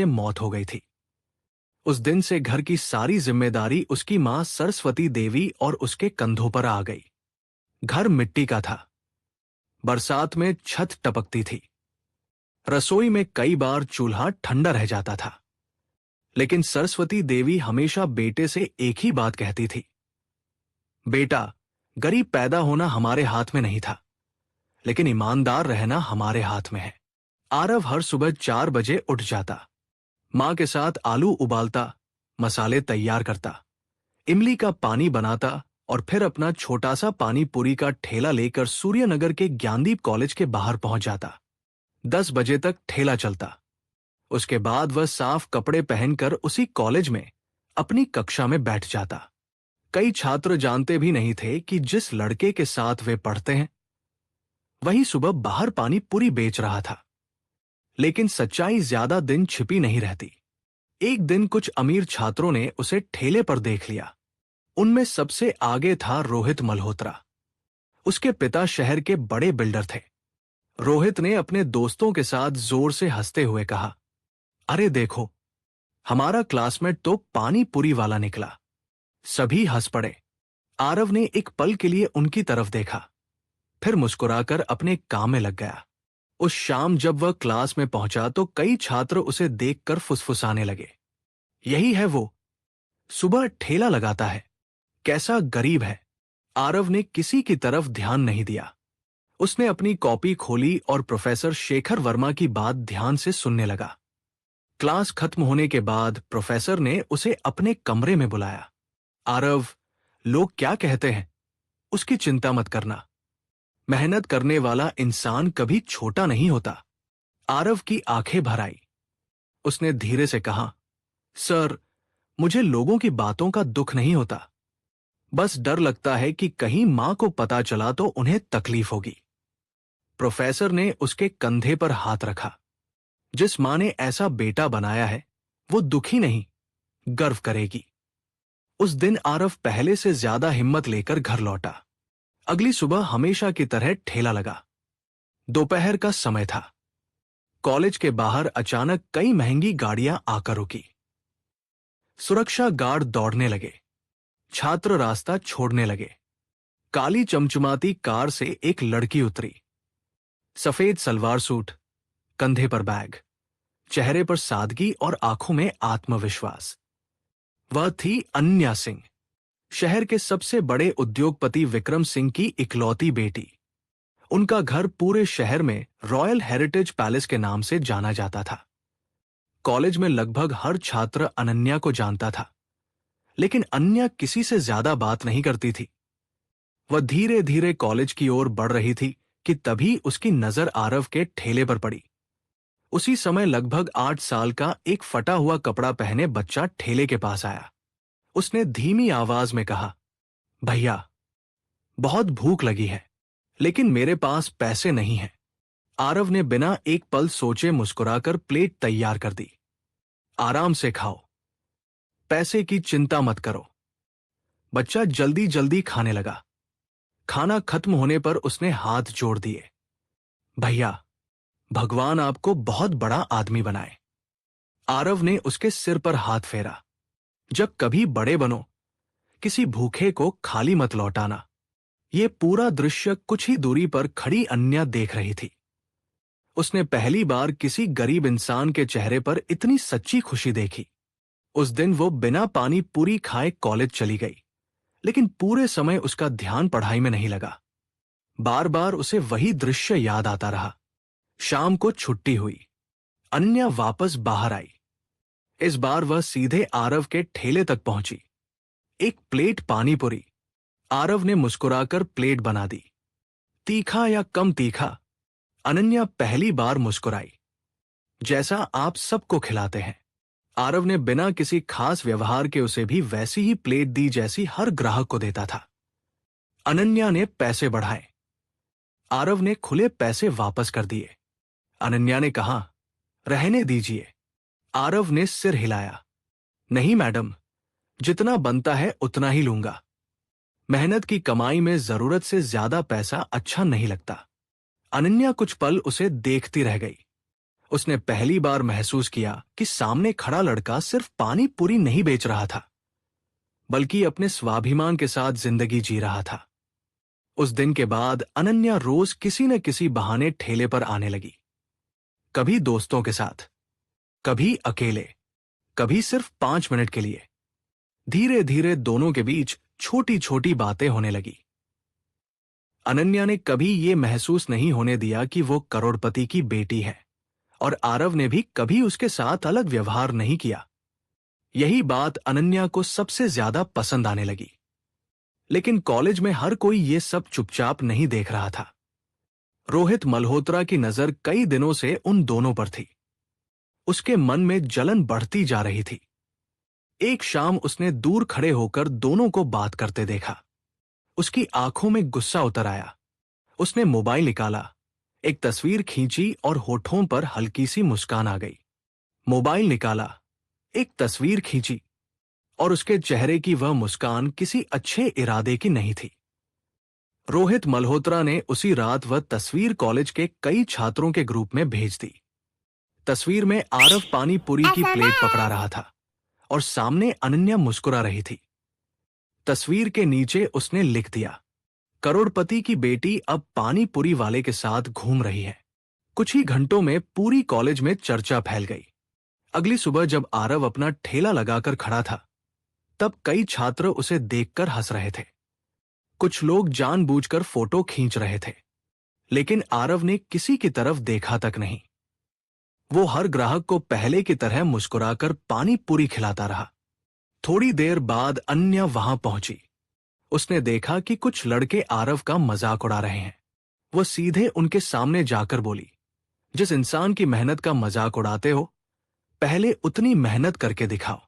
से मौत हो गई थी। उस दिन से घर की सारी जिम्मेदारी उसकी मां सरस्वती देवी और उसके कंधों पर आ गई। घर मिट्टी का था। बरसात में छत टपकती थी। रसोई में कई बार चूल्हा ठंडा रह जाता था। लेकिन सरस्वती देवी हमेशा बेटे से एक ही बात कहती थी, बेटा, गरीब पैदा होना हमारे हाथ में नहीं था, लेकिन ईमानदार रहना हमारे हाथ में है। आरव हर सुबह 4 बजे उठ जाता, मां के साथ आलू उबालता, मसाले तैयार करता, इमली का पानी बनाता और फिर अपना छोटा सा पानी पूरी का ठेला लेकर सूर्यनगर के ज्ञानदीप कॉलेज के बाहर पहुंच जाता। 10 बजे तक ठेला चलता। उसके बाद वह साफ कपड़े पहनकर उसी कॉलेज में अपनी कक्षा में बैठ जाता। कई छात्र जानते भी नहीं थे कि जिस लड़के के साथ वे पढ़ते हैं वही सुबह बाहर पानी पूरी बेच रहा था। लेकिन सच्चाई ज्यादा दिन छिपी नहीं रहती। एक दिन कुछ अमीर छात्रों ने उसे ठेले पर देख लिया। उनमें सबसे आगे था रोहित मल्होत्रा। उसके पिता शहर के बड़े बिल्डर थे। रोहित ने अपने दोस्तों के साथ जोर से हंसते हुए कहा, अरे देखो, हमारा क्लासमेट तो पानी पूरी वाला निकला। सभी हंस पड़े। आरव ने एक पल के लिए उनकी तरफ देखा, फिर मुस्कुराकर अपने काम में लग गया। उस शाम जब वह क्लास में पहुंचा तो कई छात्र उसे देखकर फुसफुसाने लगे, यही है वो, सुबह ठेला लगाता है, कैसा गरीब है। आरव ने किसी की तरफ ध्यान नहीं दिया। उसने अपनी कॉपी खोली और प्रोफेसर शेखर वर्मा की बात ध्यान से सुनने लगा। क्लास खत्म होने के बाद प्रोफेसर ने उसे अपने कमरे में बुलाया। आरव, लोग क्या कहते हैं उसकी चिंता मत करना। मेहनत करने वाला इंसान कभी छोटा नहीं होता। आरव की आंखें भर आई। उसने धीरे से कहा, सर, मुझे लोगों की बातों का दुख नहीं होता। बस डर लगता है कि कहीं मां को पता चला तो उन्हें तकलीफ होगी। प्रोफेसर ने उसके कंधे पर हाथ रखा। जिस मां ने ऐसा बेटा बनाया है वो दुखी नहीं, गर्व करेगी। उस दिन आरव पहले से ज्यादा हिम्मत लेकर घर लौटा। अगली सुबह हमेशा की तरह ठेला लगा। दोपहर का समय था। कॉलेज के बाहर अचानक कई महंगी गाड़ियां आकर रुकी। सुरक्षा गार्ड दौड़ने लगे। छात्र रास्ता छोड़ने लगे। काली चमचमाती कार से एक लड़की उतरी। सफेद सलवार सूट, कंधे पर बैग, चेहरे पर सादगी और आंखों में आत्मविश्वास। वह थी अनन्या सिंह, शहर के सबसे बड़े उद्योगपति विक्रम सिंह की इकलौती बेटी। उनका घर पूरे शहर में रॉयल हेरिटेज पैलेस के नाम से जाना जाता था। कॉलेज में लगभग हर छात्र अनन्या को जानता था, लेकिन अनन्या किसी से ज्यादा बात नहीं करती थी। वह धीरे धीरे कॉलेज की ओर बढ़ रही थी कि तभी उसकी नजर आरव के ठेले पर पड़ी। उसी समय लगभग 8 साल का एक फटा हुआ कपड़ा पहने बच्चा ठेले के पास आया। उसने धीमी आवाज में कहा, भैया, बहुत भूख लगी है, लेकिन मेरे पास पैसे नहीं हैं। आरव ने बिना एक पल सोचे मुस्कुराकर प्लेट तैयार कर दी। आराम से खाओ, पैसे की चिंता मत करो। बच्चा जल्दी जल्दी खाने लगा। खाना खत्म होने पर उसने हाथ जोड़ दिए। भैया, भगवान आपको बहुत बड़ा आदमी बनाए। आरव ने उसके सिर पर हाथ फेरा। जब कभी बड़े बनो, किसी भूखे को खाली मत लौटाना। ये पूरा दृश्य कुछ ही दूरी पर खड़ी अनन्या देख रही थी। उसने पहली बार किसी गरीब इंसान के चेहरे पर इतनी सच्ची खुशी देखी। उस दिन वो बिना पानी पूरी खाए कॉलेज चली गई, लेकिन पूरे समय उसका ध्यान पढ़ाई में नहीं लगा। बार बार उसे वही दृश्य याद आता रहा। शाम को छुट्टी हुई। अनन्या वापस बाहर आई। इस बार वह सीधे आरव के ठेले तक पहुंची। एक प्लेट पानी पूरी। आरव ने मुस्कुराकर प्लेट बना दी। तीखा या कम तीखा? अनन्या पहली बार मुस्कुराई। जैसा आप सबको खिलाते हैं। आरव ने बिना किसी खास व्यवहार के उसे भी वैसी ही प्लेट दी जैसी हर ग्राहक को देता था। अनन्या ने पैसे बढ़ाए। आरव ने खुले पैसे वापस कर दिए। अनन्या ने कहा, रहने दीजिए। आरव ने सिर हिलाया। नहीं मैडम, जितना बनता है उतना ही लूंगा। मेहनत की कमाई में जरूरत से ज्यादा पैसा अच्छा नहीं लगता। अनन्या कुछ पल उसे देखती रह गई। उसने पहली बार महसूस किया कि सामने खड़ा लड़का सिर्फ पानी पूरी नहीं बेच रहा था, बल्कि अपने स्वाभिमान के साथ जिंदगी जी रहा था। उस दिन के बाद अनन्या रोज किसी न किसी बहाने ठेले पर आने लगी। कभी दोस्तों के साथ, कभी अकेले, कभी सिर्फ 5 मिनट के लिए। धीरे धीरे दोनों के बीच छोटी छोटी बातें होने लगी। अनन्या ने कभी ये महसूस नहीं होने दिया कि वो करोड़पति की बेटी है, और आरव ने भी कभी उसके साथ अलग व्यवहार नहीं किया। यही बात अनन्या को सबसे ज्यादा पसंद आने लगी। लेकिन कॉलेज में हर कोई ये सब चुपचाप नहीं देख रहा था। रोहित मल्होत्रा की नजर कई दिनों से उन दोनों पर थी। उसके मन में जलन बढ़ती जा रही थी। एक शाम उसने दूर खड़े होकर दोनों को बात करते देखा। उसकी आंखों में गुस्सा उतर आया। उसने मोबाइल निकाला, एक तस्वीर खींची और होठों पर हल्की सी मुस्कान आ गई। मोबाइल निकाला, एक तस्वीर खींची, और उसके चेहरे की वह मुस्कान किसी अच्छे इरादे की नहीं थी। रोहित मल्होत्रा ने उसी रात वह तस्वीर कॉलेज के कई छात्रों के ग्रुप में भेज दी। तस्वीर में आरव पानी पूरी की प्लेट पकड़ा रहा था और सामने अनन्या मुस्कुरा रही थी। तस्वीर के नीचे उसने लिख दिया, करोड़पति की बेटी अब पानी पूरी वाले के साथ घूम रही है। कुछ ही घंटों में पूरी कॉलेज में चर्चा फैल गई। अगली सुबह जब आरव अपना ठेला लगाकर खड़ा था, तब कई छात्र उसे देखकर हंस रहे थे। कुछ लोग जानबूझकर फोटो खींच रहे थे, लेकिन आरव ने किसी की तरफ देखा तक नहीं। वो हर ग्राहक को पहले की तरह मुस्कुराकर पानी पूरी खिलाता रहा। थोड़ी देर बाद अन्या वहां पहुंची। उसने देखा कि कुछ लड़के आरव का मजाक उड़ा रहे हैं। वो सीधे उनके सामने जाकर बोली, जिस इंसान की मेहनत का मजाक उड़ाते हो, पहले उतनी मेहनत करके दिखाओ।